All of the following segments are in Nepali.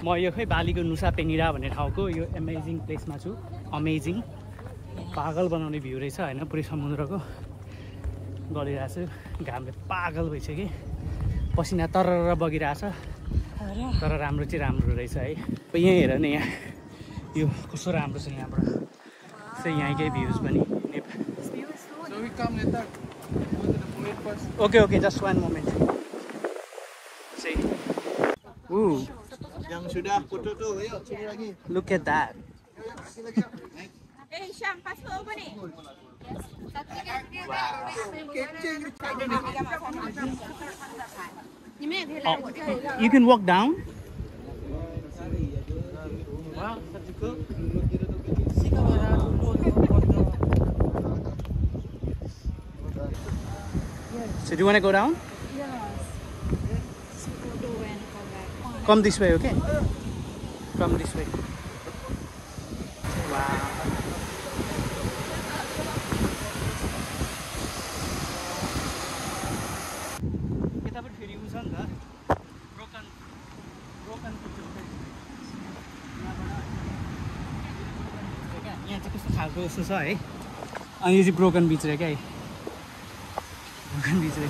म यो खै बालीको नुसा पेनिरा भन्ने ठाउँको यो अमेजिङ प्लेसमा छु अमेजिङ पागल बनाउने भ्यू रहेछ हैन पुरै समुद्रको गलिरहेछ घामले पागल भइसक्यो पसिना तरर बगिरहेछ तर राम्रो चाहिँ राम्रो रहेछ है यहाँ हेर न यहाँ यो कस्तो राम्रो छ यहाँबाट चाहिँ यहाँकै भ्यूज पनि Okay, okay, just one moment. See. Ooh. Yang sudah foto tu, ayo sini lagi. Look at that. Syam, pass over ni. You can walk down. Wow, that's cool. So do you want to go down? Yes. Come this way, okay? Come this way. Wow. यताबाट फेरि उ छ नि त ब्रोकन यहाँ चाहिँ कस्तो खालको जस्तो छ है अनि यो चाहिँ ब्रोकन बिच रे क्या ब्रोकन बिच रे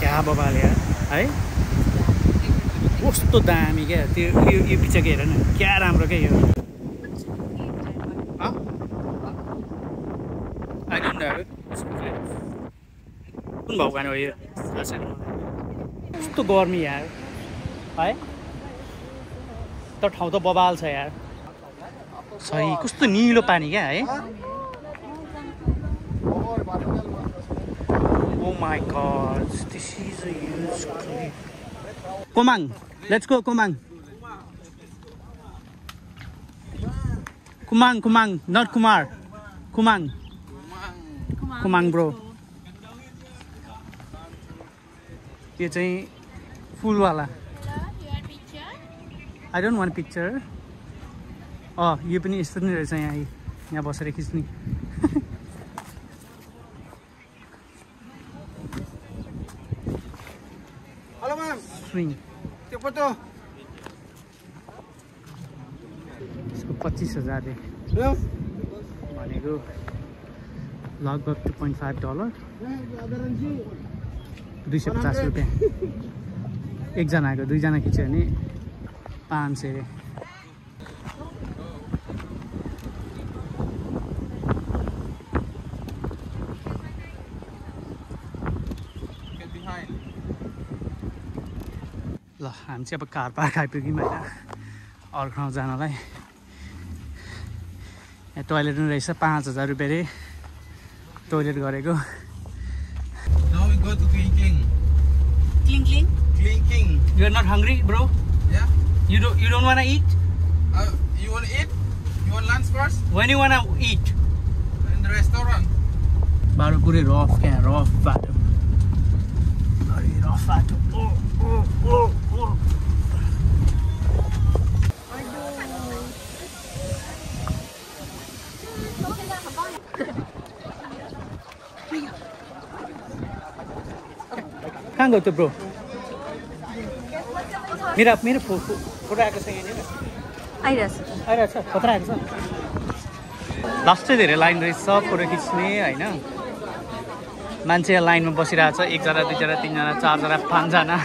क्या बबाल यार है कस्तो दामी क्या त्यो यो पिक्चर हेर न क्या राम्रो क्या यो कुन भगवान हो यो कस्तो गर्मी यार है तर ठाउँ त बबाल छ यार सही कस्तो निलो पानी क्या है Oh my god, this is a huge cliff. Kumang, let's go Kumang. Kumang, not Kumar. Kumang. Kumang bro. This is full wala. You want picture? I don't want picture. Oh, you पनि यस्तो नि रहेछ यहाँ बसेर खिच्ने Halo mam, swing त्यो फोटो यसको 25,000 भनेको लगभग $2.5 $250 रुपियाँ एकजनाको दुईजना खिच्यो भने 500 रे ल हामी चाहिँ अब कार पार्क आइपुग्यौँ होइन अर्को ठाउँ जानलाई यहाँ टोइलेट पनि रहेछ 5,000 रुपियाँ रे टोइलेट गरेको Now we go to Clinking. Cling. Clinking. You are not hungry bro? Yeah. You don't want to eat? You want to eat? You want lunch first? When you want to eat? In the restaurant. बाटो पुरै रफ क्या रफ बाटो रफ बाटो कहाँ गयो त्यो ब्रो मेरो फोटो आएको छ यहाँनिर आइरहेछ खतरा आएको छ लास्ट चाहिँ धेरै लाइन रहेछ फोटो खिच्ने होइन मान्छे लाइनमा बसिरहेको छ 1 जना 2 जना 3 जना 4 जना 5 जना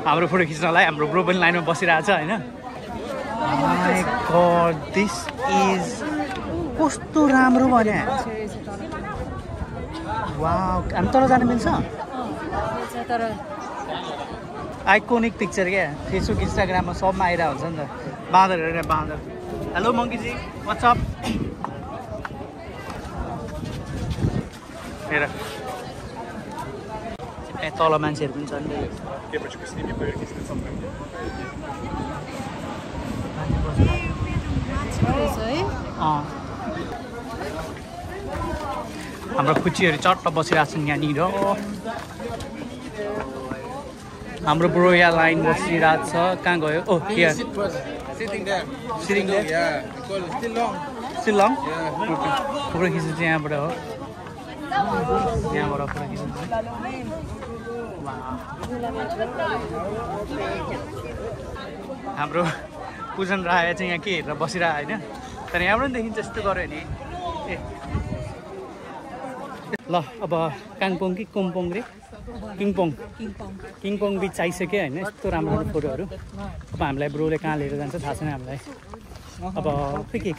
हाम्रो फोटो खिच्नलाई हाम्रो ब्रो पनि लाइनमा बसिरहेको छ होइन माय गॉड दिस इज कस्तो राम्रो भने वाउ हामी तल जान मिल्छ आइकोनिक पिक्चर क्या फेसबुक इन्स्टाग्राममा सबमा आइरहेको हुन्छ नि त बाँदर हेरेर बाँदर हेलो मङ्कीजी व्हाट्सअप हेर तल मान्छेहरू पनि छन् हाम्रो खुच्चीहरू चट्ट बसिरहेको छन् यहाँनिर हाम्रो ब्रो यहाँ लाइन बसिरहेको छ कहाँ गयो ओ here Sitting there. Sitting there? Yeah. Because still long. Still long? Yeah. Photo खिच्नु चाहिँ यहाँबाट हो यहाँबाट पुरा खिच्नु हाम्रो पूजन राय चाहिँ यहाँ के हेरेर बसिरह होइन तर यहाँबाट पनि देखिन्छ यस्तो गऱ्यो नि ए ल अब काङपोङ कि कोम्पोङ रे किङपोङ बिच आइसक्यो होइन यस्तो राम्रो राम्रो फोटोहरू अब हामीलाई ब्रोले कहाँ लिएर जान्छ थाहा छैन हामीलाई अब के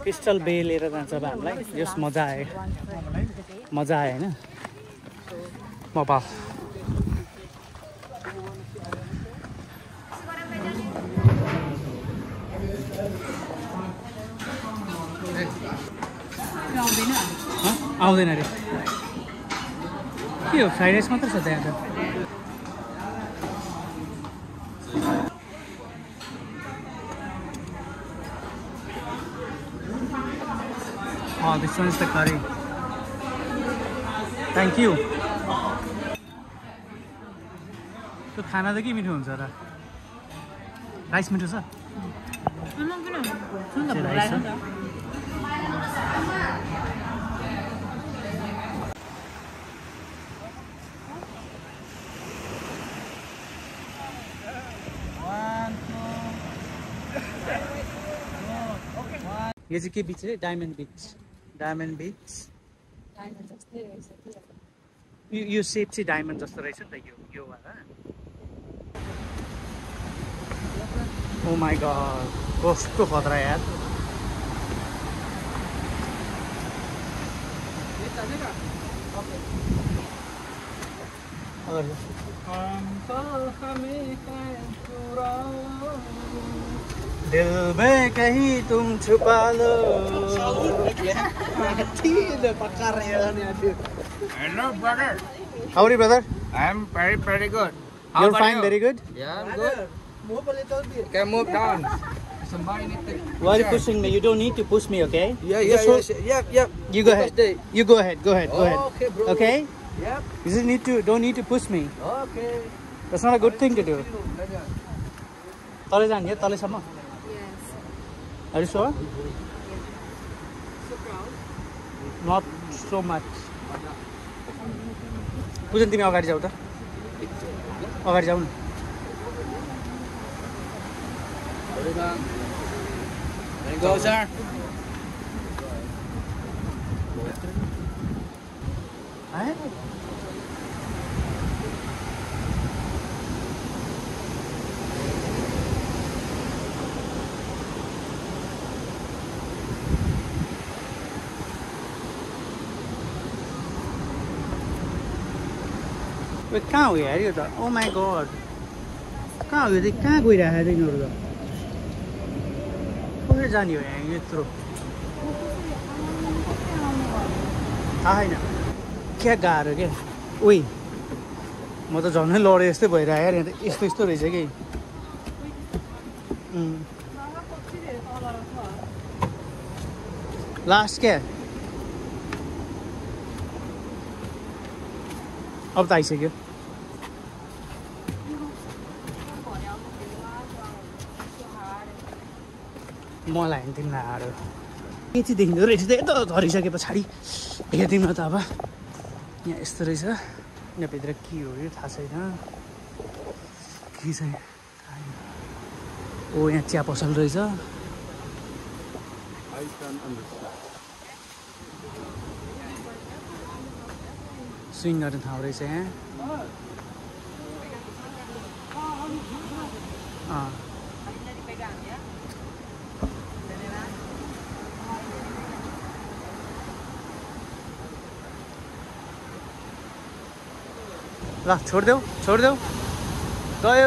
क्रिस्टल बे लिएर जान्छ अब हामीलाई यस मजा आयो होइन मोबाइल आउँदैन अरे के हो फ्राइड राइस मात्र छ त्यहाँ त this one is the curry. Thank you. तो खाना त के मिठो हुन्छ र राइस मिठो छ ये चाहिँ के बीच है डायमन्ड बीच यो सेप चाहिँ डायमन्ड जस्तो रहेछ नि त यो वाला ओ माय गॉड कस्तो खतरा यार दिल में कहीं तुम छुपा लो Hello, brother. How are you, brother? I'm very good. You're fine, very good. Yeah, I'm good. Move a little bit. Okay, move down. Somebody need to. Why are you pushing me? You don't need to push me, okay? Yeah. You go ahead. You go ahead. Go ahead. Okay, bro. Okay? Yep. You just don't need to push me. Okay. That's not a good thing to do. तले जाने तलेसम्म? Yes. Are you sure? So proud. Not so much. पूजन तिमी अगाडि जाऊ त अगाडि जाऊ न Go, sir. कहाँ हो यार यो त ओ माई गड कहाँ हो यो चाहिँ कहाँ गइरहेको छ यिनीहरू त कसरी जाने हो यहाँ यत्रो थाहा छैन क्या गाह्रो क्या ओइ म त झनै लडे जस्तै भइरहेको यार यहाँ त यस्तो रहेछ कि लास्ट क्या अब त आइसक्यो मलाई नि तिमीलाई हारो के चाहिँ देखिँदो रहेछ त यता झरिसके पछाडि हेरिदिउँ न त अब यहाँ यस्तो रहेछ यहाँभित्र के हो यो थाहा छैन के छैन ओ यहाँ चिया पसल रहेछ स्विङ गर्ने ठाउँ रहेछ यहाँ ल छोडिदेऊ गयो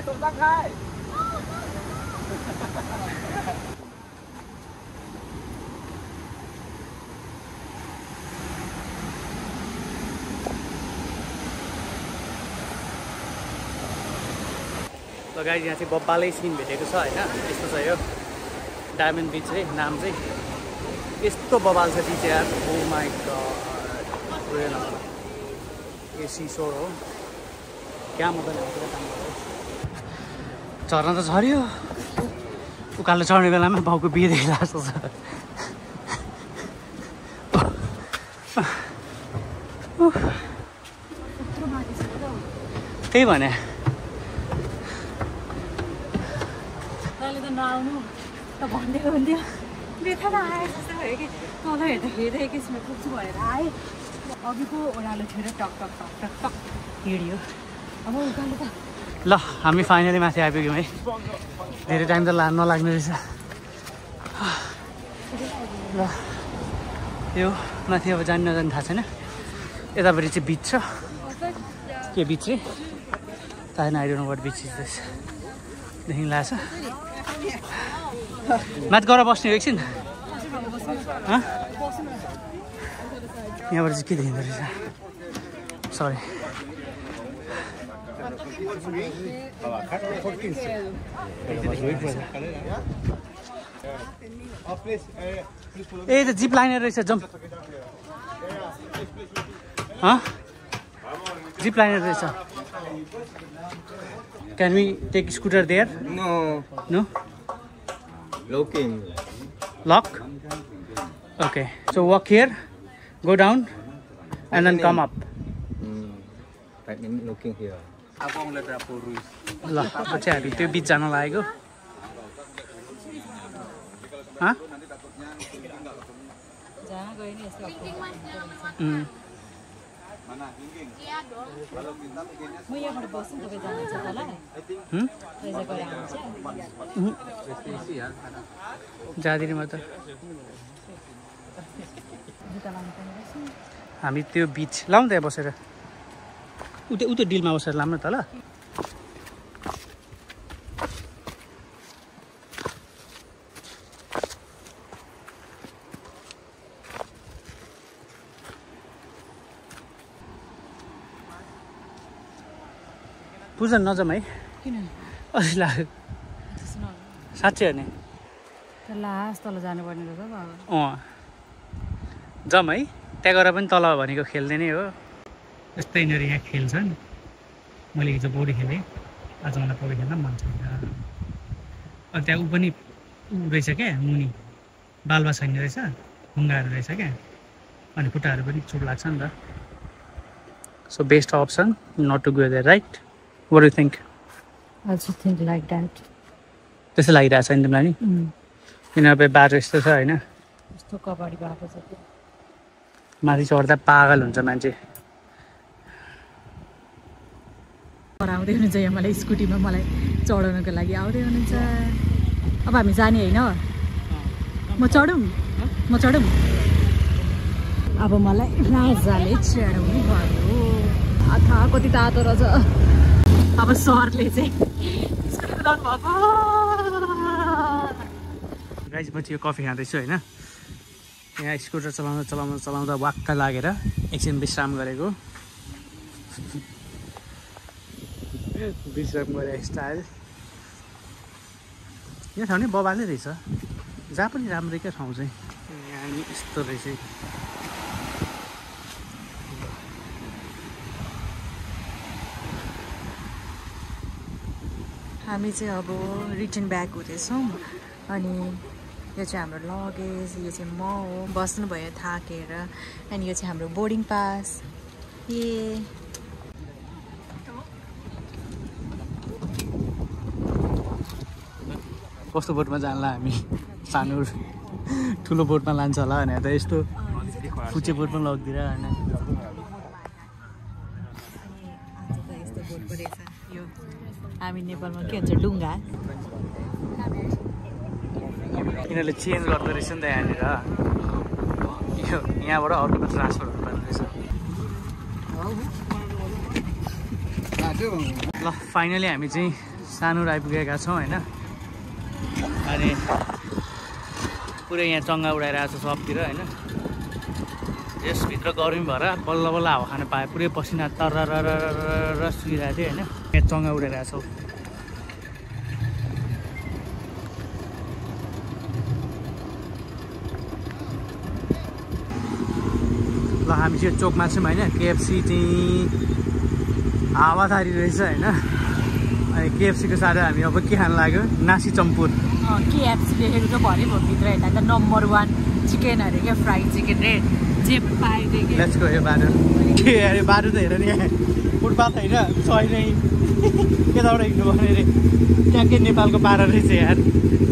Sultan khai. ल गाइस यहाँ चाहिँ बब्बालै सिन भेटेको छ होइन यस्तो छ यो डायमन्ड बीच है नाम चाहिँ यस्तो बबाल छ बीच यार ओ माई गॉड यो सिसोर हो क्या मजा लाग्छ झर्न त झऱ्यो उकालो चढ्ने बेलामा बाउको बिहे देख्दा जस्तो छ त्यही भने तैँले त नआउनु त भनिदिएको हुन्थ्यो बेथा त आए जस्तो भयो कि तल हेर्दाखेरि एकैछिनमा पुग्छु भनेर आएँ अघिको ओह्रालो थियो र टक टक टक टक टक हिँड्यो अब उकालो त ल हामी फाइनली माथि आइपुग्यौँ है धेरै टाइम त नलाग्ने रहेछ ल यो माथि अब जानु नजानु थाहा छैन यतापट्टि चाहिँ बिच छ के बिच चाहिँ थाहा छैन I don't know what beach is this देखि लाग्छ माथि गएर बस्ने हो एकछिन यहाँबाट चाहिँ के देखिँदो रहेछ सरी ए त जिप लाइनर रहेछ जम्प जिप लाइनर रहेछ can we take scooter there No. No Looking. Look okay so walk here go down and then come up 5 minutes looking here. Abang le berapa ruis? ल अब चाहिँ हामी त्यो बिच जान लागेको जहाँ गयो नि यस्तो म यहाँबाट बस्छु तपाईँ जानुहुन्छ तल पैसा गएर आउँछ जाँदिन म त जुत्ता लाउनु पर्ने रहेछ हामी त्यो बिच लाउँ त्यहाँ बसेर उतै डिलमा बसेर लाऊँ न त ल पूजन नजाउँ है किन अझै लाग्यो साँच्चै हो नि लास्ट तल जानुपर्ने रहेछ बाबा जाउँ है त्यहाँ गएर पनि तल भनेको खेल्ने नै हो यस्तै यिनीहरू यहाँ खेल्छन् मैले हिजो पौडी खेलेँ आज मलाई पौडी खेल्न मन छैन अनि त्यहाँ ऊ पनि ऊ रहेछ क्या मुनि बालुवा छैन रहेछ ढुङ्गाहरू रहेछ क्या अनि खुट्टाहरू पनि चोट लाग्छ नि त so best option not to go there right what do you think I also think like that. त्यस्तो लागिरहेको छ नि तिमीलाई नि किनभने बाटो यस्तो छ होइन यस्तो कबड्डी भएको छ त्यो माथि चढ्दा पागल हुन्छ मान्छे आउँदै हुनुहुन्छ यहाँ मलाई स्कुटीमा मलाई चढाउनको लागि आउँदै हुनुहुन्छ अब हामी जाने होइन म चढौँ अब मलाई राजाले चढाउनु भयो आथा कति तातो रहेछ अब सरले चाहिँ गाइस म चाहिँ यो कफी खाँदैछु होइन यहाँ स्कुटर चलाउँदा वाक्क लागेर एकछिन विश्राम गरेको विश्राम गरे स्टाइल यहाँ ठाउँ नि बबालै रहेछ जहाँ पनि राम्रै क्या ठाउँ चाहिँ यहाँ नि यस्तो रहेछ हामी चाहिँ अब रिटर्न ब्याक हुँदैछौँ अनि यो चाहिँ हाम्रो लगेज यो चाहिँ म हो बस्नुभयो थाकेर अनि यो चाहिँ हाम्रो बोर्डिङ पास कस्तो बोटमा जानला हामी सानो ठुलो बोटमा लान्छ होला भनेर त यस्तो फुचे बोटमा लगिदिएर होइन यस्तो बोटको रहेछ यो हामी नेपालमा के भन्छ डुङ्गा यिनीहरूले चेन्ज गर्दो रहेछ नि त यहाँनिर यो यहाँबाट अर्कोमा ट्रान्सफर हुनुपर्ने रहेछ ल फाइनली हामी चाहिँ सानो आइपुगेका छौँ होइन अनि पुरै यहाँ चङ्गा उडाइरहेको छ सबतिर होइन यसभित्र गर्मी भएर बल्ल बल्ल हावा खान पाएँ पुरै पसिना तर सुइरहेको थियो होइन यहाँ चङ्गा उडाइरहेको छौँ ल हामी चाहिँ चोकमा छौँ होइन केएफसी चाहिँ हावादारी रहेछ होइन अनि केएफसीको साथै हामी अब के खान लाग्यो नासी चम्पुर केएफसी लेखेको त भरे भयो भित्र हेर्दा त नम्बर 1 चिकन अरे क्या फ्राइड चिकन रे जे पाइदियो कि लेट्स गो यो बाटो के अरे बाटो त हेर नि फुटपाथ होइन सही नै यताबाट हिँड्नु पर्ने रे ट्याक्कै नेपालको पारा रहेछ यार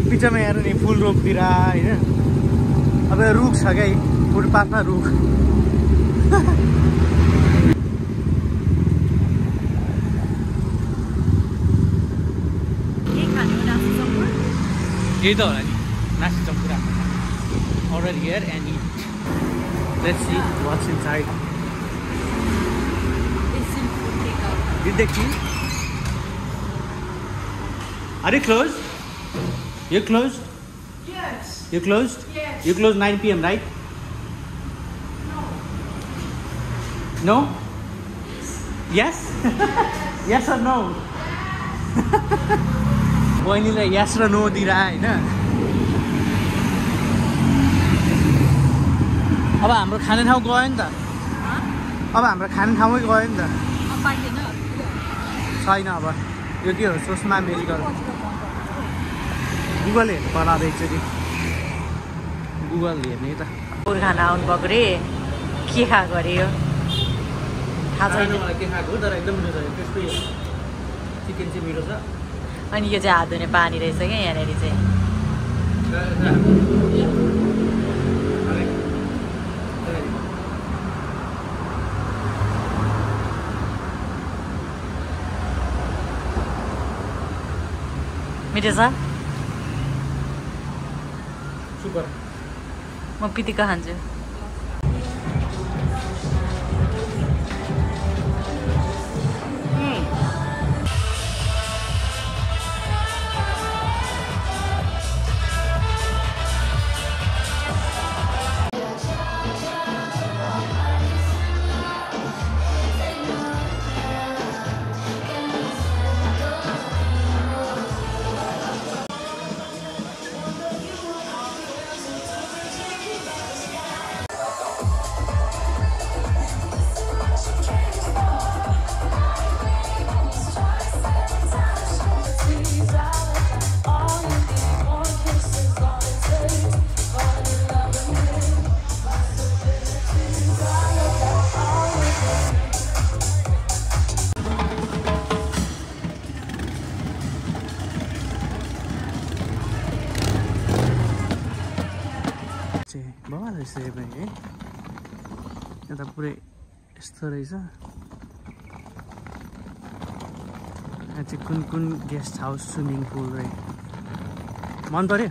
बिचमा हेर नि फुल रोपतिर होइन अब रुख छ क्या फुटपाथमा रुख यही त होला नि नासी चम्पुरा order here and eat. Let's see what's inside. It's in food takeout. Did they key? Are you closed? You're closed? Yes. You're closed? Yes. You closed 9 p.m. right? No. No? Yes? Yes or no? बहिनीलाई yes र no दिइरह होइन अब हाम्रो खाने ठाउँ गयो नि त अब हाम्रो खाने ठाउँमै गयो नि त छैन अब यो के हो सुषमा मेडिकल गुगल हेर्नु पर्ला अब एकचोटि गुगल हेर्ने त खाना आउनुभएको रे के खाएको अरे यो थाहा छैन मलाई के खाएको तर एकदम मिठो छ त्यसको चिकन चाहिँ मिठो छ अनि यो चाहिँ हात धुने पानी रहेछ क्या यहाँनिर चाहिँ मिठो छ सुपर म पितिका खान्छु बवाल रहेछ यो पनि है यता पुरै यस्तो रहेछ यहाँ चाहिँ कुन कुन गेस्ट हाउस स्विमिङ पुल रहे मन पर्यो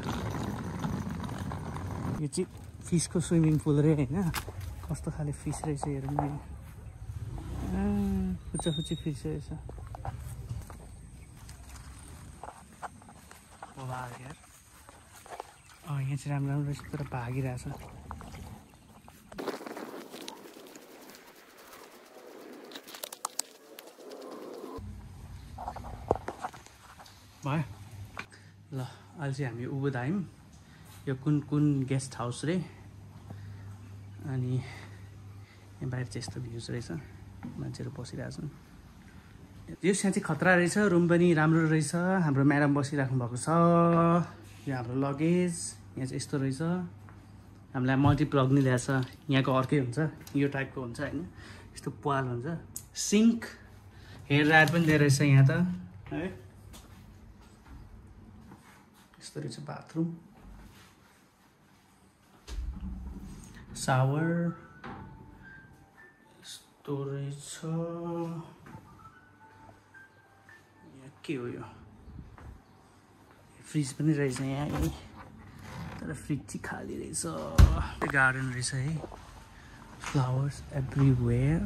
यो चाहिँ फिसको स्विमिङ पुल रे होइन कस्तो खाले फिस रहेछ हेरौँ न फुच्चा फुच्ची फिस रहेछ यार यहाँ चाहिँ राम्रो राम्रो रहेछ तर भागिरहेछ भयो ल अहिले चाहिँ हामी उभो आयौँ यो कुन कुन गेस्ट हाउस रे अनि यहाँ बाहिर चाहिँ यस्तो भ्युज रहेछ मान्छेहरू बसिरहेछन् यो यहाँ चाहिँ खतरा रहेछ रुम पनि राम्रो रहेछ हाम्रो म्याडम बसिराख्नु भएको छ यो हाम्रो लगेज यहाँ चाहिँ यस्तो रहेछ हामीलाई मल्टिप्लग नि ल्याएछ यहाँको अर्कै हुन्छ यो टाइपको हुन्छ होइन यस्तो पाल हुन्छ सिङ्क हेयर ड्रायर पनि दिएर रहेछ यहाँ त है यस्तो रहेछ बाथरुम सावर यस्तो रहेछ के हो यो फ्रिज पनि रहेछ यहाँ है तर फ्रिज चाहिँ खाली रहेछ गार्डन रहेछ है फ्लावर्स एभ्रिवेयर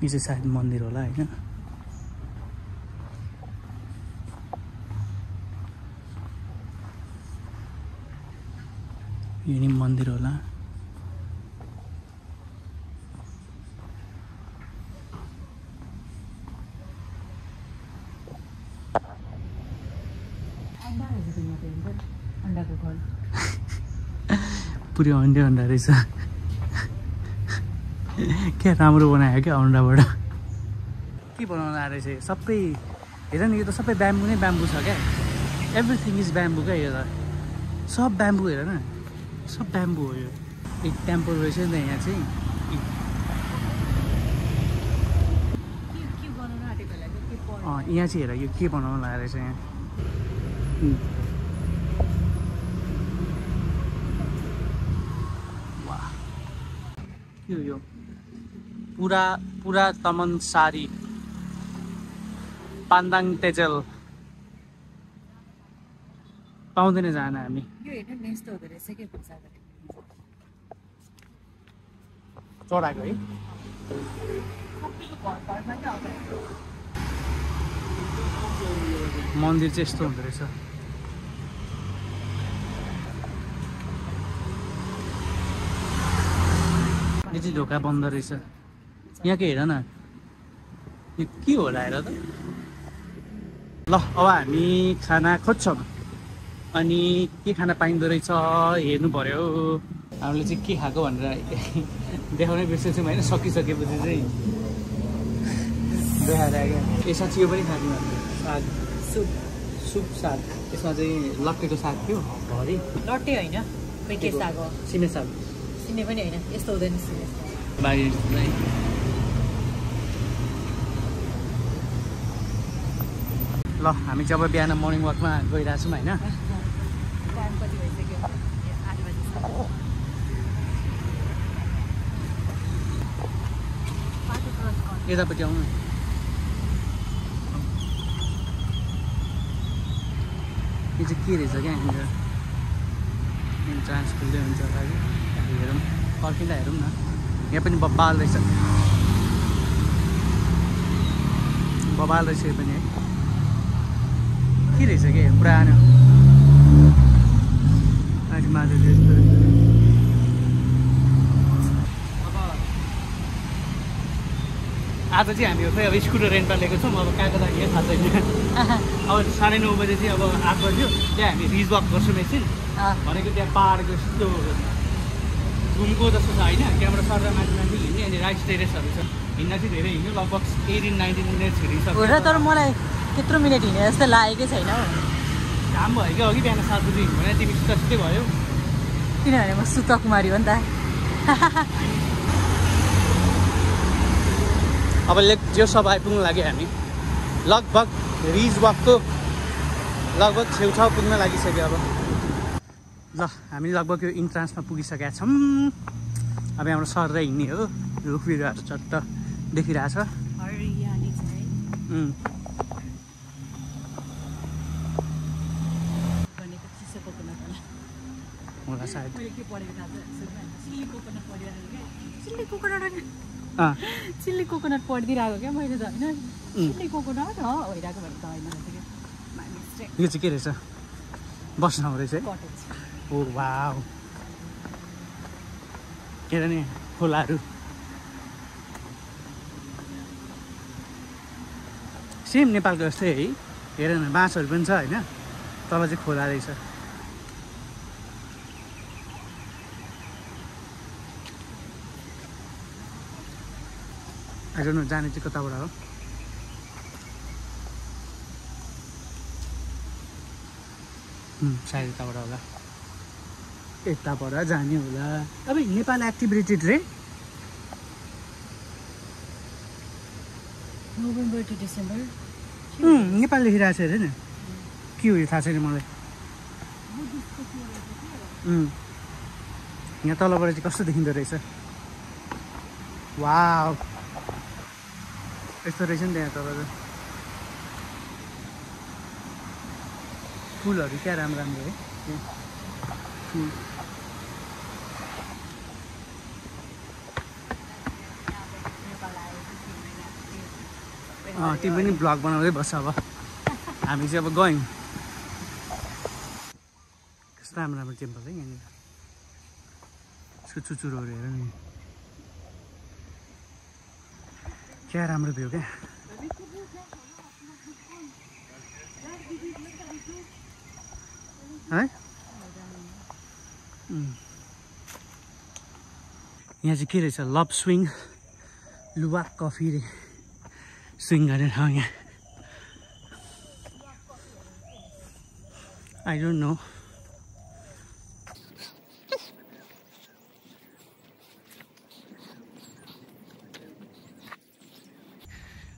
यो चाहिँ सायद मन्दिर होला होइन यो नि मन्दिर होला पुरै अन्डे अन्डा रहेछ क्या राम्रो बनायो क्या अन्डाबाट के बनाउनु आएको रहेछ सबै हेर नि यो त सबै ब्याम्बू नै ब्याम्बू छ क्या एभ्रिथिङ इज ब्याम्बू क्या यो त सब ब्याम्बू हेर न सब ब्याम्बू हो यो एक टेम्पल रहेछ नि त यहाँ चाहिँ यहाँ चाहिँ हेर यो के बनाउनु लागेको रहेछ यहाँ यो पुरा तमन सारी पान्दाङ तेजल पाउँदैन जान हामी चढाएको है मन्दिर चाहिँ यस्तो हुँदो रहेछ यो चाहिँ ढोका बन्द रहेछ यहाँ के हेर न यो के होला हेर त ल अब हामी खाना खोज्छौँ अनि के खाना पाइँदो रहेछ हेर्नु पर्यो हामीले चाहिँ के खाएको भनेर देखाउनै बिर्सेछौँ होइन सकिसकेपछि चाहिँ देखाएर आयो क्या साँच्ची यो पनि खानु साग सुप साग यसमा चाहिँ लट्टेको साग थियो भरि लट्टे होइन खोइ के साग हो सिमे साग सिमे पनि होइन यस्तो हुँदैन सिमे बाहिर ल हामी चाहिँ अब बिहान मर्निङ वाकमा गइरहेछौँ होइन टाइम कति भइसक्यो 8 बजीसम्म यतापट्टि आउनु यो चाहिँ के रहेछ क्या यहाँनिर इन्ट्रान्स खुल्दै हुन्छ अगाडि हेरौँ पर्खिँदा हेरौँ न यहाँ पनि बब्बाल रहेछ यो पनि है के रहेछ के पुरानो माथि माथि यस्तो आज चाहिँ हामी खोइ अब स्कुटर रेन्टमा लिएको छौँ अब कहाँ कता यहाँ थाहा छैन अब 9:30 बजे चाहिँ अब 8 बज्यो त्यहाँ हामी रिज वक गर्छौँ एकछिन भनेको त्यहाँ पाहाडको यस्तो घुमको जस्तो छ होइन त्यहाँबाट सरदा माथि माथि हिँड्ने अनि राइस टेरेसहरू छ हिँड्न चाहिँ धेरै हिँड्यो लगभग 18-19 मिनट हिँडिसक्यो र तर मलाई त्यत्रो मिनट हिँडे जस्तो लागेकै छैन काम भयो क्या अघि बिहान 7 बजी हिँड्यो भने तिमी सुस्तै भयो किनभने म सुत कुमारी हो नि त अब जो सब आइपुग्नु लाग्यो हामी लगभग रिज वकको लगभग छेउछाउ पुग्न लागिसक्यो अब ल हामी लगभग यो इन्ट्रान्समा पुगिसकेका छौँ अब यहाँबाट सरेर हिँड्ने हो रुख बिरुवाहरू चट्ट देखिरहेछ होला सायद चिल्ली कोकोनट पढिदिरहेको क्या मैले त होइन चिल्ली कोकोनट हो भइरहेको भने त होइन यो चाहिँ के रहेछ बस्न रहेछ है ओ वाउ के नि खोलाहरू सेम नेपालको जस्तै है हेर न बाँसहरू पनि छ होइन तल चाहिँ खोला रहेछ I don't know जाने चाहिँ कताबाट हो सायद यताबाट होला यताबाट जाने होला अब नेपाल एक्टिभिटी रे नोभेम्बर टु डिसेम्बर नेपाल लेखिरहेको छ अरे नि के हो यो थाहा छैन मलाई यहाँ तलबाट चाहिँ कस्तो देखिँदो रहेछ वाउ यस्तो रहेछ नि त्यहाँ तल फुलहरू क्या राम्रो राम्रो है फुल तिमी पनि ब्लग बनाउँदै बस्छ अब हामी चाहिँ अब गयौँ कस्तो राम्रो राम्रो टेम्पल है यहाँनिर यसको चुचुरोहरू हेर नि क्या राम्रो भ्यू क्या है यहाँ चाहिँ के रहेछ लभ स्विङ लुवाक कफी स्विङ गर्ने ठाउँ यहाँ आई डोन्ट नो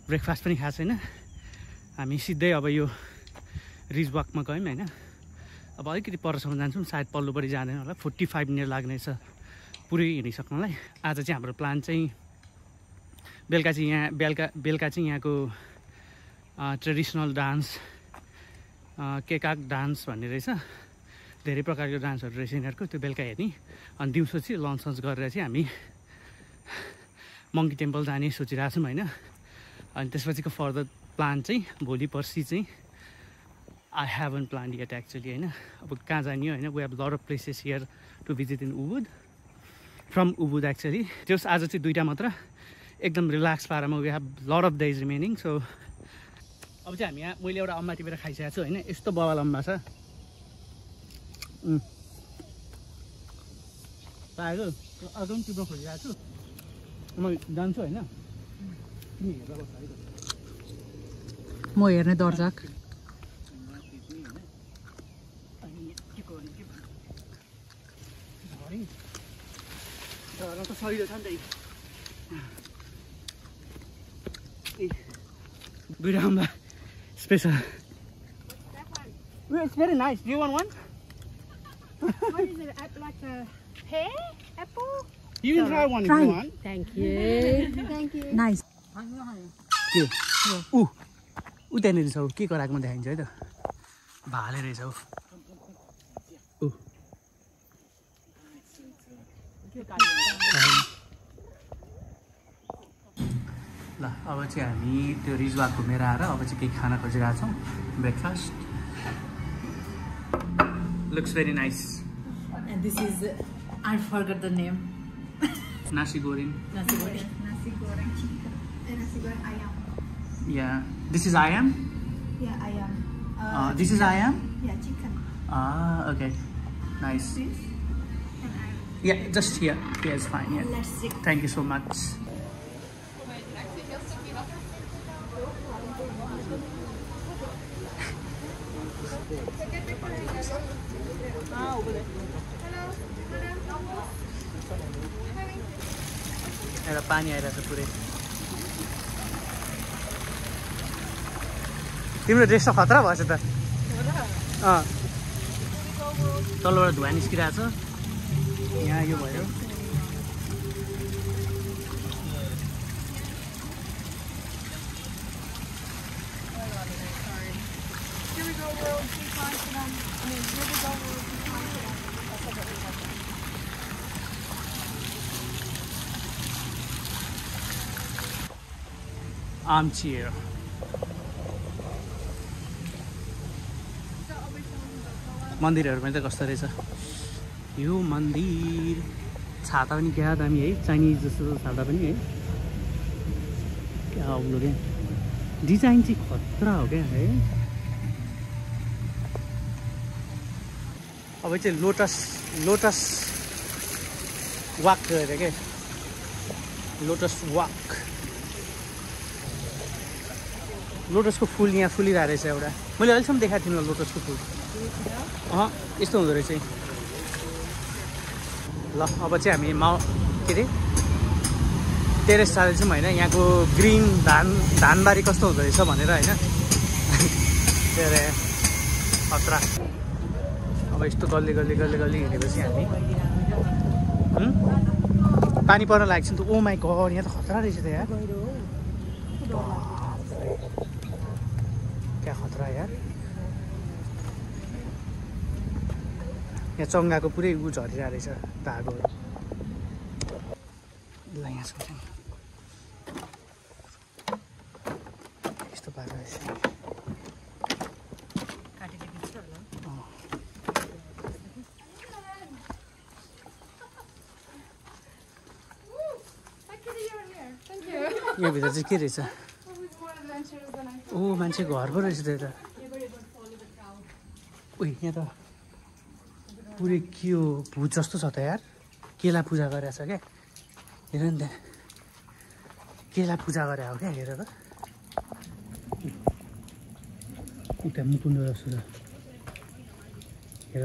ब्रेकफास्ट पनि खाएको छैन हामी सिधै अब यो रिज वकमा गयौँ होइन अब अलिकति परसम्म जान्छौँ सायद पल्लोपट्टि जाँदैन होला 45 मिनट लाग्नेछ पुरै हिँडिसक्नलाई आज चाहिँ हाम्रो प्लान चाहिँ बेलुका चाहिँ यहाँको ट्रेडिसनल डान्स केकाक डान्स भन्ने रहेछ धेरै प्रकारको डान्सहरू रहेछ यिनीहरूको त्यो बेलुका हेर्ने अनि दिउँसो चाहिँ लन्च सन्च गरेर चाहिँ हामी मङ्की टेम्पल जाने सोचिरहेको छौँ होइन अनि त्यसपछिको फर्दर प्लान चाहिँ भोलि पर्सि चाहिँ I haven't plan yet actually होइन अब कहाँ जाने हो होइन we have lot of places here to visit in Ubud from Ubud actually त्यस आज चाहिँ 2टा मात्र एकदम रिल्याक्स पारामा we have lot of days remaining so अब चाहिँ हामी यहाँ मैले एउटा अम्मा टिपेर खाइसकेको छु होइन यस्तो बवा लम्बा छ पाएको अर्को पनि टिप्न खोजिरहेको छु म जान्छु होइन म हेर्ने दर्शक त सहिलो छ नि त दुईटा अम्बा special It's very nice. Do you want one? What is it? Like a pear? Apple? You can try one if you want. Thank you. Thank you. Nice के ऊ त्यहाँनिर छ के कराएको देखाइन्छ है त भाले रहेछ ऊ ल अब चाहिँ हामी त्यो रिजवाक घुमेर आएर अब चाहिँ केही खाना खोजिरहेको छौँ breakfast looks very nice And this is, I forgot the name. Nasi goreng Nasi goreng. Nasi goreng chicken. Nasi goreng ayam. Yeah this is आयाम Yeah, ayam. दिस इज आयाम Yeah, chicken. Okay nice This and ayam. Yeah just here is fine yeah Let's see. Thank you so much एउटा पानी आइरहेको छ पुरै तिम्रो ड्रेस त खतरा भएछ त तलबाट धुवा निस्किरहेको छ यहाँ यो भयो armchair मन्दिरहरू पनि त कस्तो रहेछ यो मन्दिर छाता पनि क्या दामी है चाइनिज जस्तो छाता पनि है क्या आउनु क्या डिजाइन चाहिँ खतरा हो क्या है अब चाहिँ लोटस वाक गएर क्या लोटस वाक लोटसको फुल यहाँ फुलिरहेको रहेछ एउटा मैले अहिलेसम्म देखाएको थिइनँ लोटसको फुल यस्तो हुँदो रहेछ ल अब चाहिँ हामी के अरे टेरेस जाँदैछौँ होइन यहाँको ग्रिन धानबारी कस्तो हुँदो रहेछ भनेर होइन के अरे खतरा अब यस्तो गल्ली हिँडेपछि हामी पानी पर्न लागेको छ नि त ओ माई गड यहाँ त खतरा रहेछ त यार क्या खतरा यार यहाँ चङ्गाको पुरै उ झरिरहेको रहेछ धागोहरू ल यहाँ सोच्नु यस्तो पाएको रहेछ यो भित्र चाहिँ के रहेछ ओ मान्छे घर पो रहेछ त यता उही यहाँ त पुरै के हो भूत जस्तो छ त यार केला पूजा गरेको छ क्या हेर नि त्यहाँ केलाई पूजा गरे हो क्या हेर त उता मुकुन्द रहेछ हेर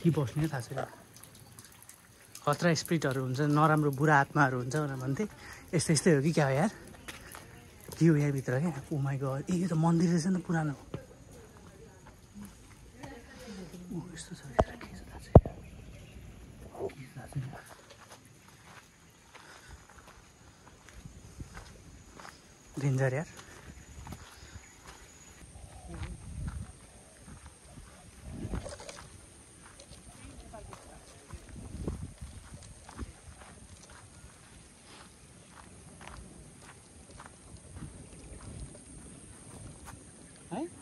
के बस्ने थाहा छैन खतरा स्पिरिटहरू हुन्छ नराम्रो बुढा आत्माहरू हुन्छ भनेर भन्थे यस्तै यस्तै हो कि क्या हो यार के हो यहाँभित्र क्या ओ माइ गॉड ए यो त मन्दिर रहेछ नि पुरानो यस्तो छ डेन्जर यार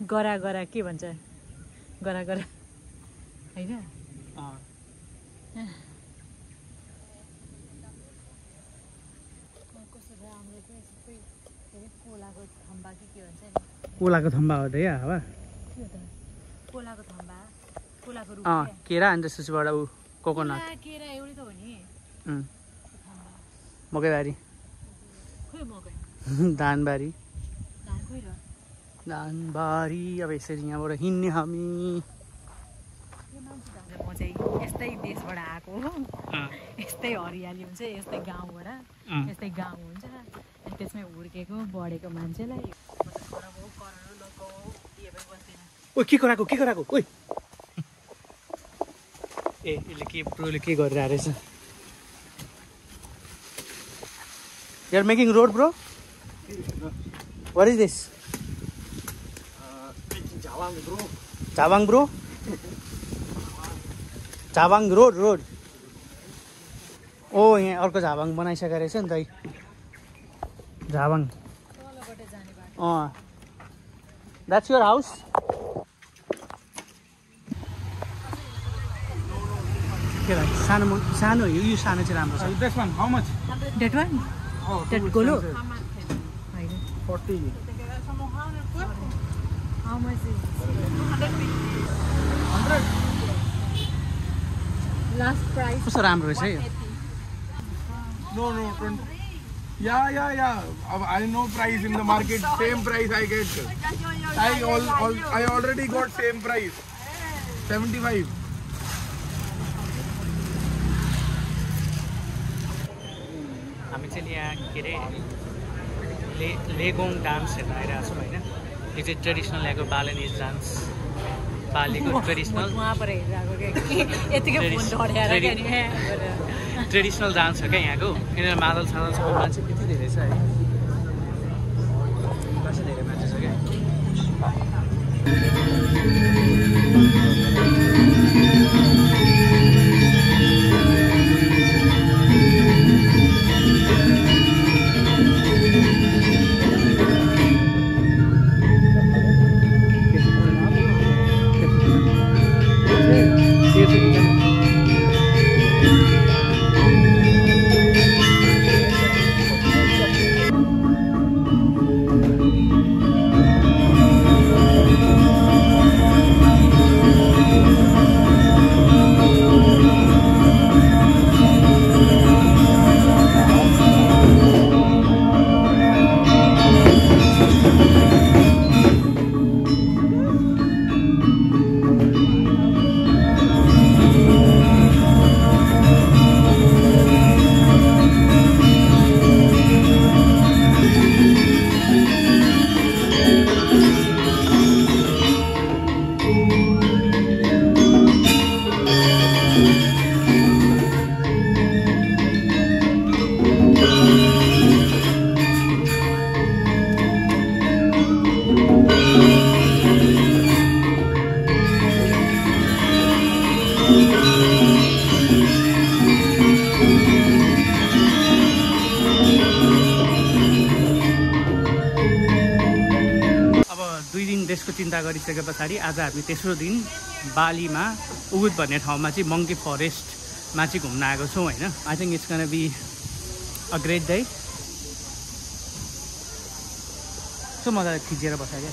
गरा गरा के भन्छ गरा गरा हैन कोलाको थम्बा हो त या हावा कोलाको थम्बा कोलाको रुख केरा अनि त्यसपछिबाट ऊ कोकोनट केरा एउटै त हो नि मकैबारी खोइ मकै धानबारी धान खोइ र धानबारी अब यसरी यहाँबाट हिँड्ने हामी म चाहिँ यस्तै देशबाट आएको हो यस्तै हरियाली हुन्छ यस्तै गाउँबाट यस्तै गाउँ हुन्छ त्यसमै हुर्केको बढेको मान्छेलाई ओ के गराएको ओइ ए यसले के ब्रोले के गरिरहेको रहेछ you are making road bro what is this Jhawang bro Jhawang road ओ यहाँ अर्को झावाङ बनाइसकेको रहेछ नि त झावाङ द्याट्स योर हाउस के भाइ सानो यो सानो चाहिँ राम्रो छ This one, how much? That one? That golo? 40. How much is 100. last price? कस्तो राम्रो रहेछ है यो No, 20. Yeah. I know price in the market. Same price I get. I already got same price. 75. हामी चाहिँ यहाँ के अरे लेगोङ डान्स हेर्न आइरहेको छौँ होइन यो चाहिँ ट्रेडिसनल यहाँको बालिनिज डान्स बालीको ट्रेडिसनल ट्रेडिसनल डान्स हो क्या यहाँको किनभने मादल सादल सबै मान्छे त्यति धेरै छ है धेरै मान्छे छ क्या देशको चिन्ता गरिसके पछाडि आज हामी तेस्रो दिन बालीमा उगुद भन्ने ठाउँमा चाहिँ मंकी फरेस्टमा चाहिँ घुम्न आएको छौँ होइन I think it's gonna be a great day so मजाले खिचेर बस्छ क्या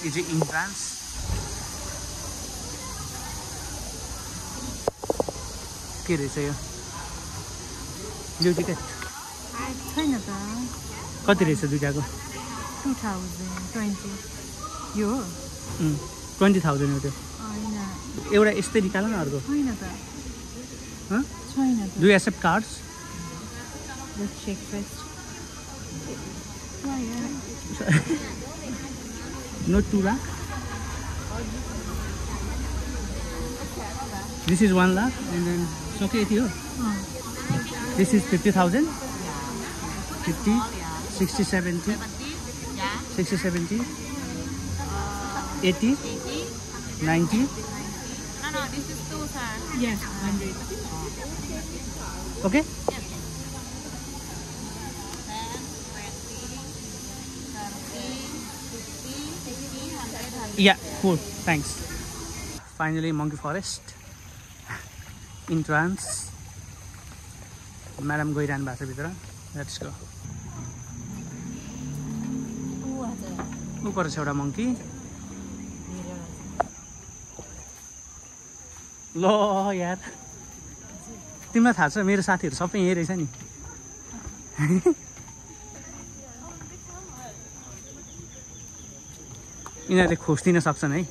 यो चाहिँ इन्ट्रान्स के रहेछ यो यो टिकट छैन त कति रहेछ दुईटाको 2020 यो हो 20,000 हो त्यो हैन एउटा यस्तै निकाल न अर्को छैन त छैन त do you accept cards Let's check first. No 2 lakh. This is 1 lakh and then it's okay with you. This is 50,000. 50, 60, 70, 60, 70, 80, 90. No, this is 2, sir. Yes, 100. Okay. Yeah, cool. Thanks. Finally, Monkey Forest. Entrance. Madam गइरहनु भएको छ भित्र. Let's go. ऊपर छ एउटा monkey. लो यार. तिमीलाई थाहा छ मेरो साथीहरु सबै यही रहेछ नि. यिनीहरूले खोज्दिन सक्छन् है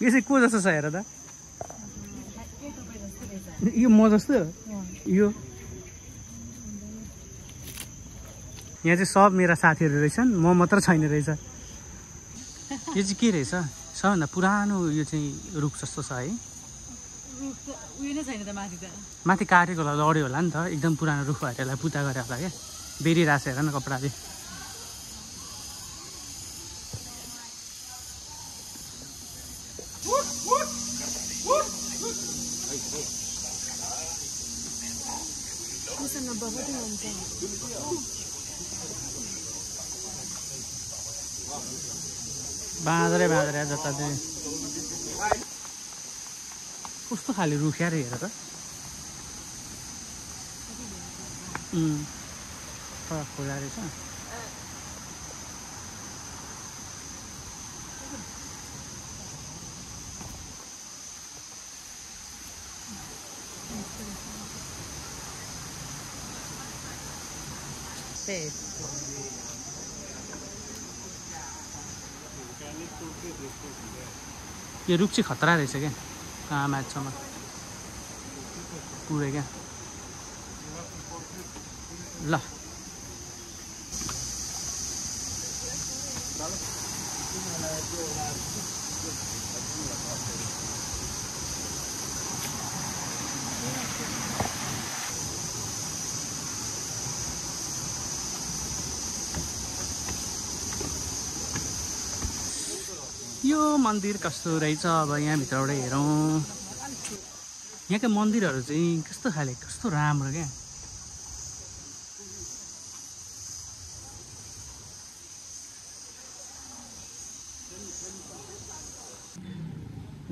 यो चाहिँ को जस्तो छ हेर त यो म जस्तो यो यहाँ चाहिँ सब मेरा साथीहरू रहेछन् म मात्र छैन रहेछ यो चाहिँ के रहेछ सबभन्दा पुरानो यो चाहिँ रुख जस्तो छ है माथि काटेको लड्यो होला नि त एकदम पुरानो रुख भएर यसलाई पुता गरे होला क्या बेरिरहेको छ हेर न कपडाले बाँदरै बाँदरै जता चाहिँ कस्तो खाले रुख यार हेर त खोला रहेछ यो रुख चाहिँ खतरा रहेछ क्या कहाँ माछामा पुरै क्या ल यो मन्दिर कस्तो रहेछ अब यहाँ भित्रबाट हेरौँ यहाँका मन्दिरहरू चाहिँ कस्तो खाले कस्तो राम्रो क्या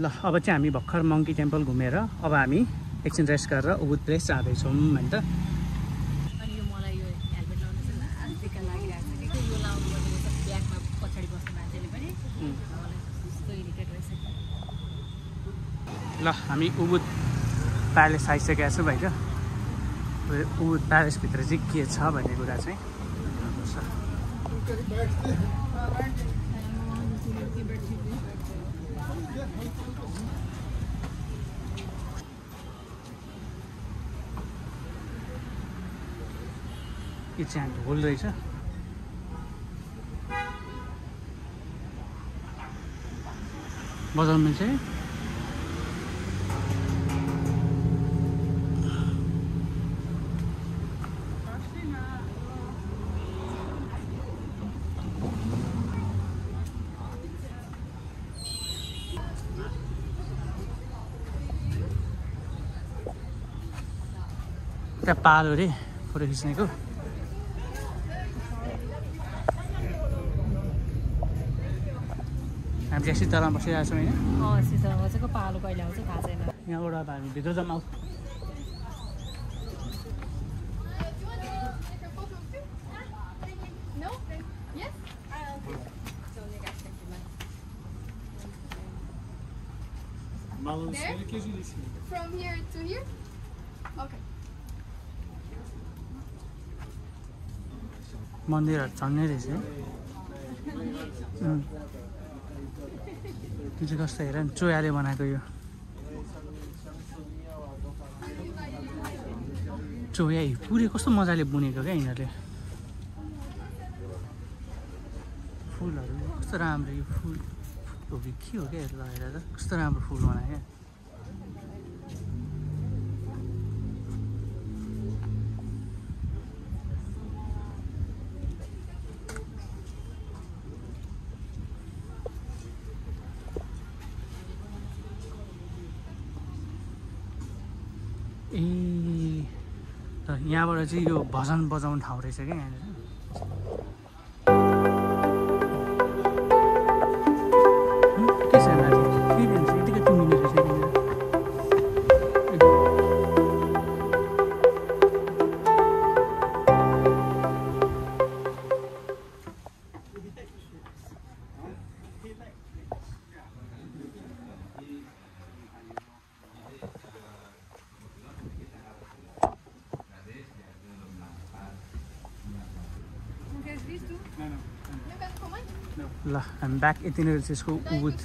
ल अब चाहिँ हामी भर्खर मङ्की टेम्पल घुमेर अब हामी एकछिन रेस्ट गरेर उबुद प्लेस जाँदैछौँ होइन त ल हामी उबुद प्यालेस आइसकेका छौँ होइन उबुद प्यालेसभित्र चाहिँ के छ भन्ने कुरा चाहिँ यो चाहिँ ढोल रहेछ बजाउनु चाहिँ त्यहाँ पालो रे फोटो खिच्नेको हामी चाहिँ शीतलमा बसिरहेको छौँ होइन शीतलमा चाहिँ पालो कहिले आउँछ थाहा छैन यहाँबाट अब हामी भित्र जाऊँ house. From here to here? Okay. मन्दिरहरू छन् नै रहेछ है। त्यो चाहिँ कस्तो हेर न चोयाले बनाएको यो चोया पुरै कस्तो मजाले बुनेको क्या यिनीहरूले फुलहरू कस्तो राम्रो यो फुल हो कि के हो क्या लगाएर त कस्तो राम्रो फुल बनायो क्या ए यहाँबाट चाहिँ यो भजन बजाउने ठाउँ रहेछ क्या यहाँनिर के छ यतिकै टुङ्गिने रहेछ ल हामी ब्याक यतिनिर चाहिँ यसको उबुद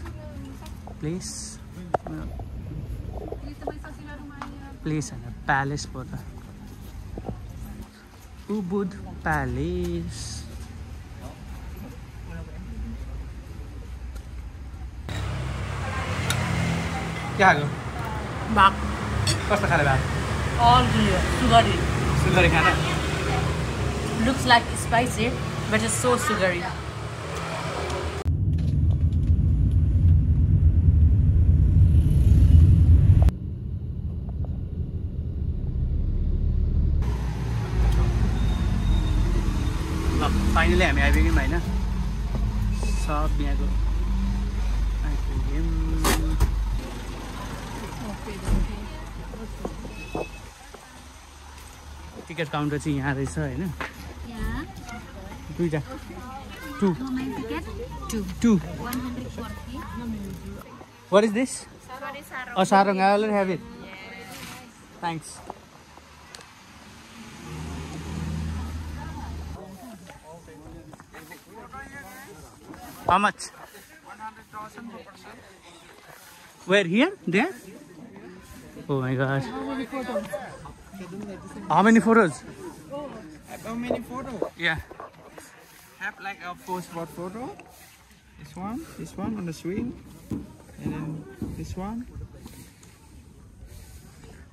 प्लेस होइन प्यालेस पो त उबुद प्यालेस के खाएको भाग कस्तो खाले भात all sugary. सुन्दरी खाना Looks like spicy, but it's so sugary. Finally हामी आइपुग्यौँ होइन सब यहाँको आइपुग्यौँ टिकट काउन्टर चाहिँ यहाँ रहेछ होइन दुईवटा two What is this? Oh, sarong. I already have it. Thanks. How much? 100,000 per person. Where? Here? There? Oh my god. How many photos? How many photos? Yeah. Have like a post-board photo. This one on the swing, and then this one.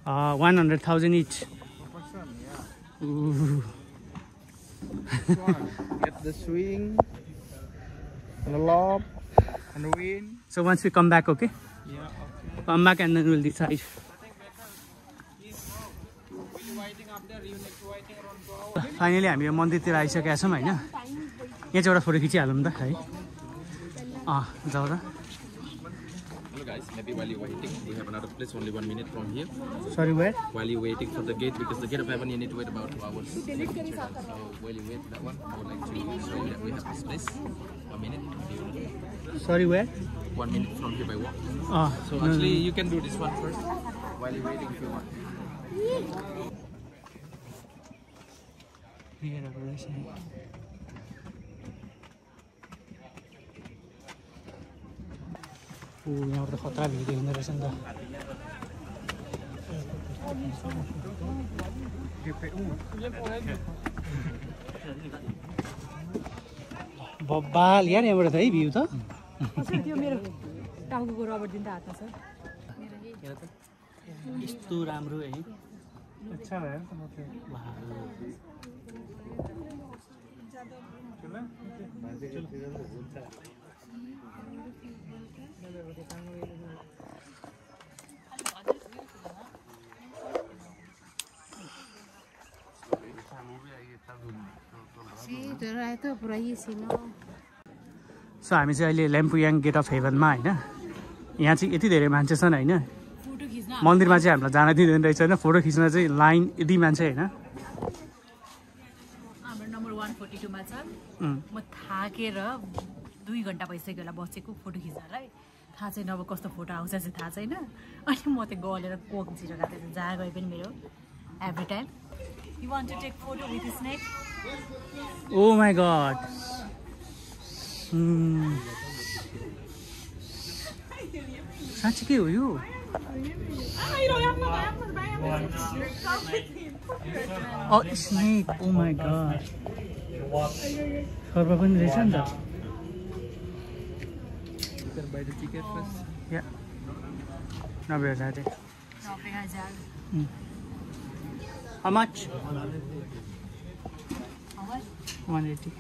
100,000 each. Per person, yeah. Ooh. This one. Get the swing, and the lob, and the wind. So once we come back, okay? Yeah, okay. Come back and then we'll decide. Finally हामी यो मन्दिरतिर आइसकेका छौँ होइन यहाँ चाहिँ एउटा फोटो खिचिहालौँ त है जाऊ त Hello guys, maybe while you're waiting, we have another place only 1 minute from here. Sorry, where? While you're waiting for the gate, because the gate of heaven you need to wait about 2 hours. So while you wait for that one, I would like to show you that we have this place. 1 minute. Sorry, where? 1 minute from here by walk. So no, actually you can do this one first while you're waiting if you want. यहाँबाट त खतरा भिड हुँदो रहेछ नि त बब्बाल यार यहाँबाट त है भ्यू त त्यो मेरो टाउको रबर दिन त हातमा छ यस्तो राम्रो है अच्छा भयो सो हामी चाहिँ अहिले लेम्पुयाङ गेट अफ हेभनमा होइन यहाँ चाहिँ यति धेरै मान्छे छन् होइन मन्दिरमा चाहिँ हामीलाई जान दिँदैन रहेछ होइन फोटो खिच्न चाहिँ लाइन यति मान्छे होइन हाम्रो नम्बर 142 मा छ म थाकेर 2 घण्टा भइसक्यो होला बसेको फोटो खिच्नलाई थाहा छैन अब कस्तो फोटो आउँछ चाहिँ थाहा छैन अनि म त गलेर कोक जिरो खाँदैछु जहाँ गए पनि मेरो every time you want to take photo with snake oh my god साँच्चीकै हो यो स्नेक ओ माई गड सर्प पनि रहेछ नि त You can buy the ticket first. या 90,000 चाहिँ How much? 180.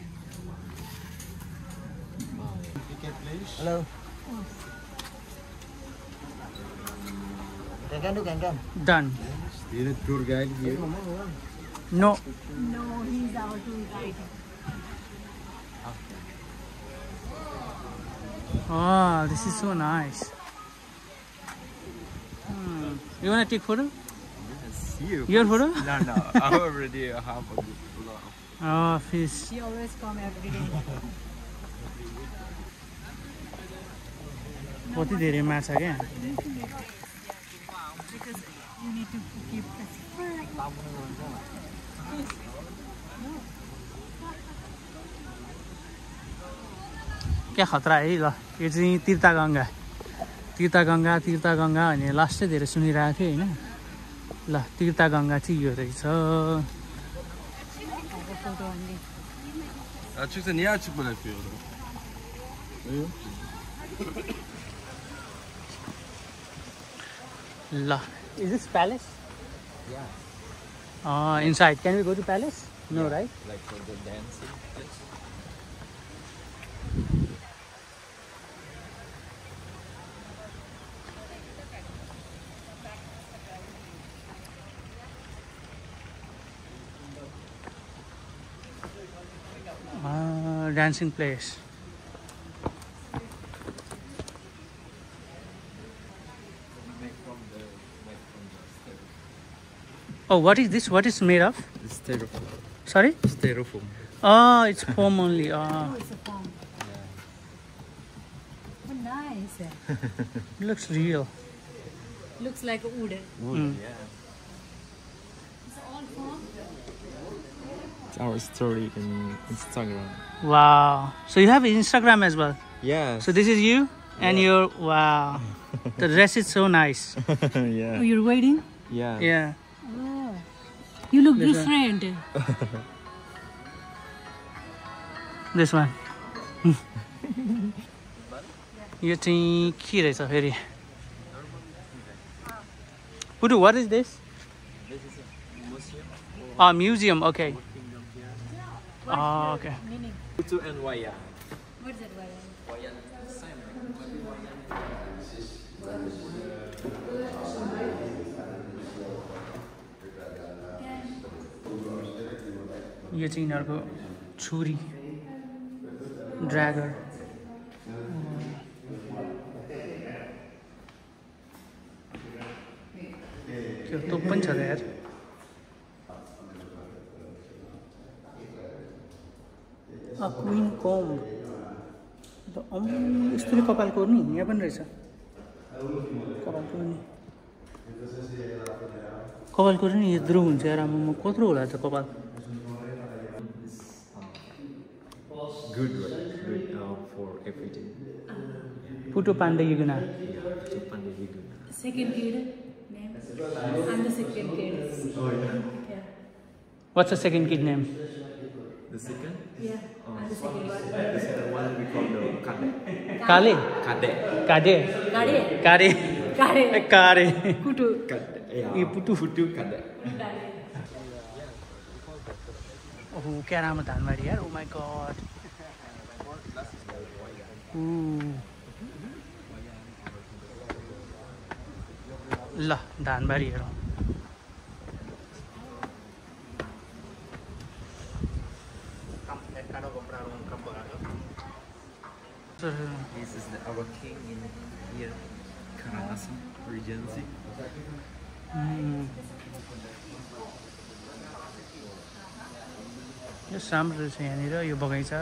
Hello. Can. Done. You need tour guide here? No. No, he's our tour guide. Oh, this is so nice. You wanna take photo? Yes, you. Your photo? No, I already have a good photo. Oh, fish. He always come every day. कति धेरै माछा क्या Because you need to keep क्या खतरा है ल यो चाहिँ तीर्थगङ्गा भने लास्ट चाहिँ धेरै सुनिरहेको थियो होइन ल तीर्थगङ्गा चाहिँ यो रहेछ Чисто не я чипу напил. ल is this palace? Yeah. Inside can we go to palace? No, right? Like for the dancing place. Dancing place. Oh, what is this? What is made of? It's styrofoam. Sorry? Styrofoam. Oh, it's foam only. Oh, it's a farm. Oh, nice. looks real. Looks like wood. Wood, yeah. It's all farm. It's our story in Instagram. Wow. So you have Instagram as well. Yeah. So this is you and your wow. The dress is so nice. Yeah. Oh, you're waiting? Yeah. Yeah. Oh. You look different. This one. यो चाहिँ के रहेछ फेरि Pudu, what is this? This is a museum. Museum, okay. Kingdom here. Oh, okay. Meaning? Putu and Wayan. What is that? Wayan is the same. यो चाहिँ यिनीहरूको छुरी ड्र्यागर त्यो तोप पनि छ त यार क्विन कोम यस्तोले कपाल कोर्ने यहाँ पनि रहेछ कपाल कोर्ने यत्रो हुन्छ यार आमा कत्रो होला त कपाल Good for everything. Putu Pandayuguna. Putu Pandayuguna. Second kid name? I'm the second kid. Oh, yeah. Yeah. What's the second kid name? The second? Yeah, I'm the second one. The second one we call the Kade. Kale? Kade. Kade? Kade. Kare. Kade. Kare. Putu. Kade. Yeah. Putu. Putu Kade. Oh, क्या राम्रो धानबारी यार oh my god ल धानबारी हेरौँ This is our king in here, Karangasem Regency. यो राम्रो रहेछ यहाँनिर यो बगैँचा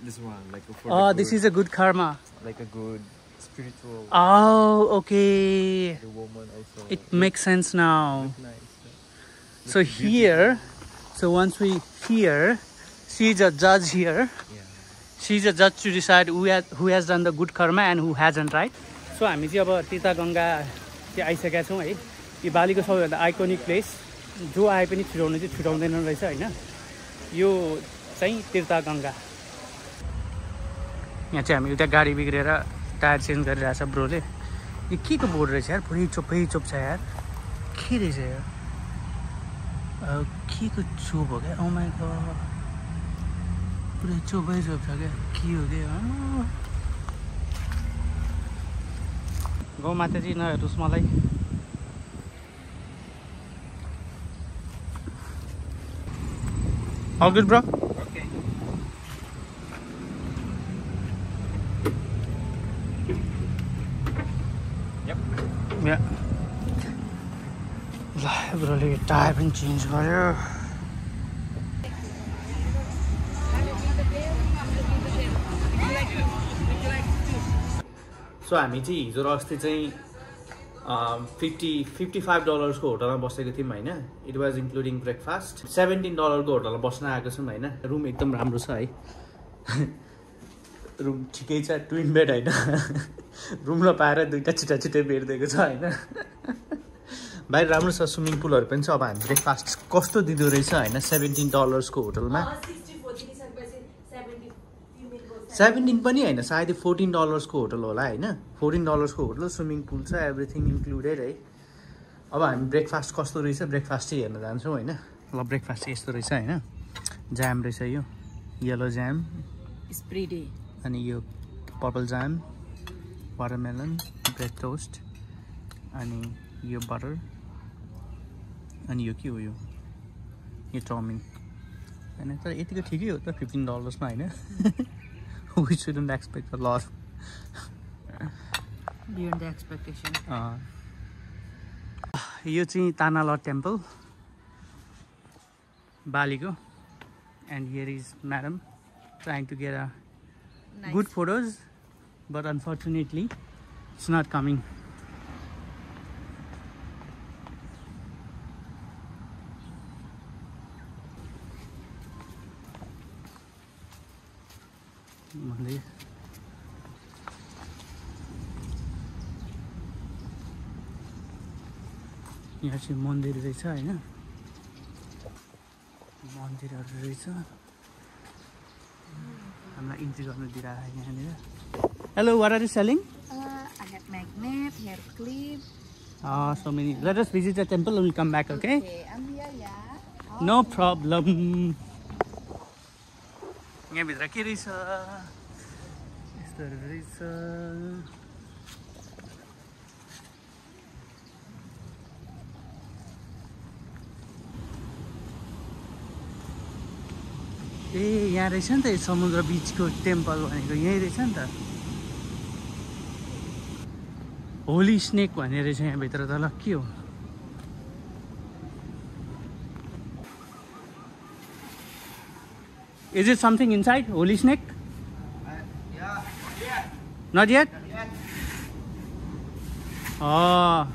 this one, like for Oh, this is a good karma. like a good spiritual. Oh, okay. The woman also. It makes sense now. Nice. So here, so once we here, she's a judge here. Yeah. She's a judge to decide who has done the good karma and who hasn't, right? So हामी चाहिँ अब तीर्थगङ्गा चाहिँ आइसकेका छौँ है। यो बालीको सबैभन्दा आइकोनिक प्लेस जो आए पनि छुटाउने चाहिँ छुटाउँदैन रहेछ हैन। यो चाहिँ तीर्थगङ्गा। यहाँ चाहिँ हामी एउटा गाडी बिग्रेर टायर चेन्ज गरिरहेछ ब्रोले। यो के को बोर्ड रहेछ यार? पुरै चोप छ यार। के रहेछ यार? के को चोप हो क्या? Oh my god. पुरै चोप छ क्या? के हो क्या? गौ माताजी नहेर्नुस् मलाई। All good, bro? Okay. Yep. Yeah. ल ब्रोले टायर पनि चेन्ज गर्यो। सो हामी चाहिँ हिजो र अस्ति चाहिँ $55 को होटलमा बसेको थियौँ हैन। It was including breakfast. $17 को होटलमा बस्न आएको छौँ हैन। रुम एकदम राम्रो छ है। रुम ठिकै छ, ट्विन बेड हैन। रुम नपाएर दुईटा छिटा बेड दिएको छ हैन। बाहिर राम्रो छ, स्विमिङ पुलहरू पनि छ। अब हामी ब्रेकफास्ट कस्तो दिँदो रहेछ हैन $17 को होटलमा। 17 पनि हैन, सायद $14 को होटल होला हैन। $14 को होटल, स्विमिङ पुल छ, एभ्रिथिङ इन्क्लुडेड है। अब हामी ब्रेकफास्ट कस्तो रहेछ ब्रेकफास्ट चाहिँ हेर्न जान्छौँ हैन। ल ब्रेकफास्ट चाहिँ यस्तो रहेछ हैन। ज्याम रहेछ, यो येलो ज्याम स्प्रेडी, अनि यो पर्पल ज्याम, वाटरमेलन, ब्रेड टोस्ट, अनि यो बटर, अनि यो के हो यो चाउमिन हैन। तर यतिको ठिकै हो त $15 मा हैन। We shouldn't expect a lot. beyond the expectation. यो चाहिँ तानालट टेम्पल बालीको, and here is madam trying to get a good photos, but unfortunately it's not coming. यहाँ चाहिँ मन्दिर रहेछ हैन। मन्दिरहरू रहेछ। हामीलाई इन्ट्री गर्नु दिइरहेको यहाँनिर। Hello, what are you selling? I have magnet, hair clip. So many. Let us visit the temple and we'll come back, okay? Okay, I'm here, yeah. No problem. यहाँ भित्र के रहेछ? यस्तोहरू रहेछ। ए यहाँ रहेछ नि त समुद्र बीचको टेम्पल भनेको यही रहेछ नि त। होली स्नेक भन्ने रहेछ यहाँ भित्र त। ल के हो? Is it something inside? Holy snake? Yeah. Not yet? Oh,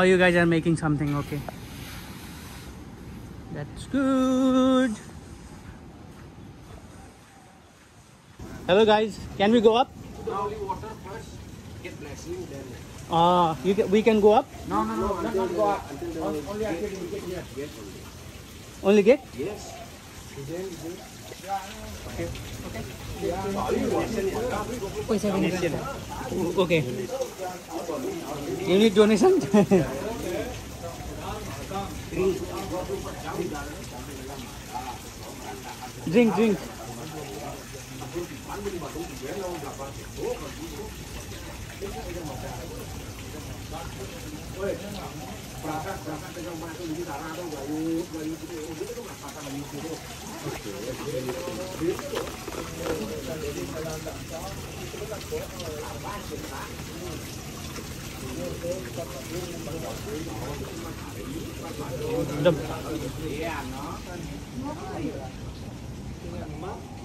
you guys are making something, okay. That's good. Hello guys, can we go up? Only water first, get blessing, then. We can go up? No, let's not go up until only until we get here. Yes, Only gate? yes. Okay. You need donation? Drink.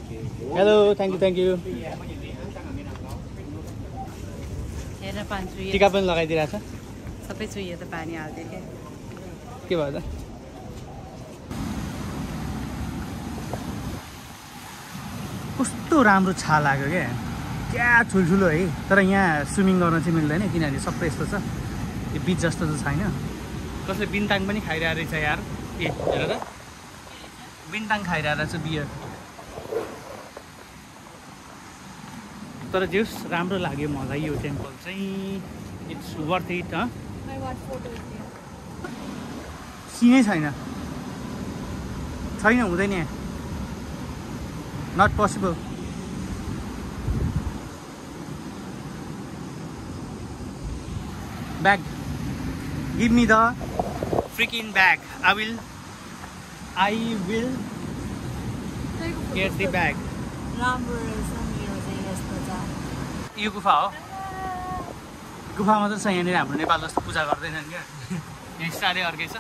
Hello thank you हेर पानी चुहियो टिका पनि लगाइदिरहेछ सबै चुहियो त पानी हाल्दै के भयो त कस्तो राम्रो छा लाग्यो क्या ठुल्ठुलो है तर यहाँ स्विमिङ गर्न चाहिँ मिल्दैन किनभने सबै यस्तो छ यो बिच जस्तो त छैन कसले बिन्ताङ पनि खाइरहेको रहेछ यार ए हेर त बिन्ताङ खाइरहेको रहेछ बियर तर जेस राम्रो लाग्यो मलाई यो टेम्पल चाहिँ इट्स वर्थ इट सिनै छैन हुँदैन यहाँ not possible bag give me the freaking bag I will get the bag राम्रो रहेछ मेरो चाहिँ यस्तो छ यो गुफा हो गुफा मात्र छ यहाँनिर हाम्रो नेपाल जस्तो पूजा गर्दैनन् क्या यहाँ स्टाइलै अर्कै छ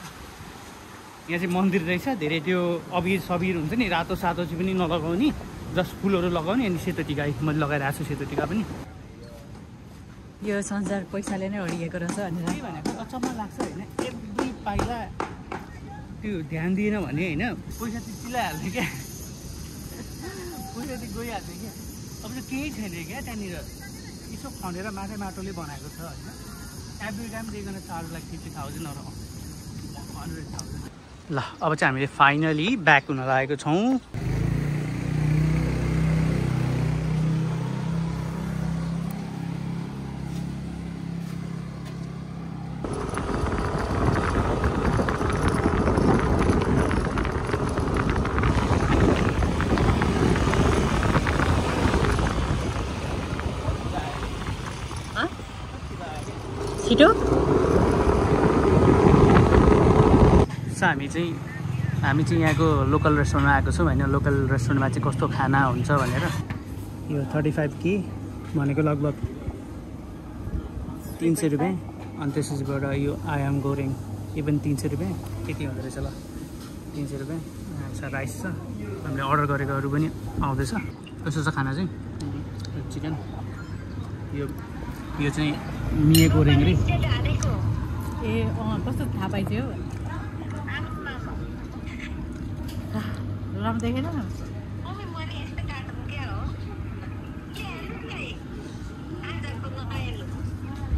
यहाँ चाहिँ मन्दिर रहेछ धेरै त्यो अबिर सबिर हुन्छ नि रातो सातो चाहिँ पनि नलगाउने जस्ट फुलहरू लगाउने अनि सेतो टिका मैले लगाइरहेको छु सेतो टिका पनि यो संसार पैसाले नै अडिएको रहेछ भनेर के भनेको अचम्म लाग्छ होइन एभ्री पाइला त्यो ध्यान दिएन भने होइन पैसा चाहिँ चिलाइहाल्थ्यो क्या पैसा चाहिँ गइहाल्थ्यो क्या अब चाहिँ केही छैन क्या त्यहाँनिर यसो खनेर माटोले बनाएको छ होइन एभ्री टाइम दिइकन चार्ज लाइक 50,000 अरू 100,000 ल अब चाहिँ हामीले फाइनली ब्याक हुन लागेको छौँ छिटो हामी चाहिँ यहाँको लोकल रेस्टुरेन्टमा आएको छौँ होइन लोकल रेस्टुरेन्टमा चाहिँ कस्तो खाना हुन्छ भनेर यो 35K भनेको लगभग 300 रुपियाँ अनि त्यसपछिबाट यो आयाम गोरेङ यो पनि 300 रुपियाँ यति हुँदो रहेछ ल 300 रुपियाँ राइस छ हामीले अर्डर गरेकोहरू पनि आउँदैछ कस्तो छ खाना चाहिँ चिकन यो चाहिँ मिए गोरेङ रे ए कस्तो थाहा पाइथ्यो राम्रो देखेन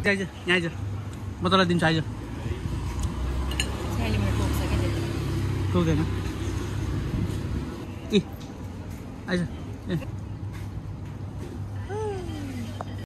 आइज यहाँ आइज म तँलाई दिन्छु आइज पुग्दैन ए आइज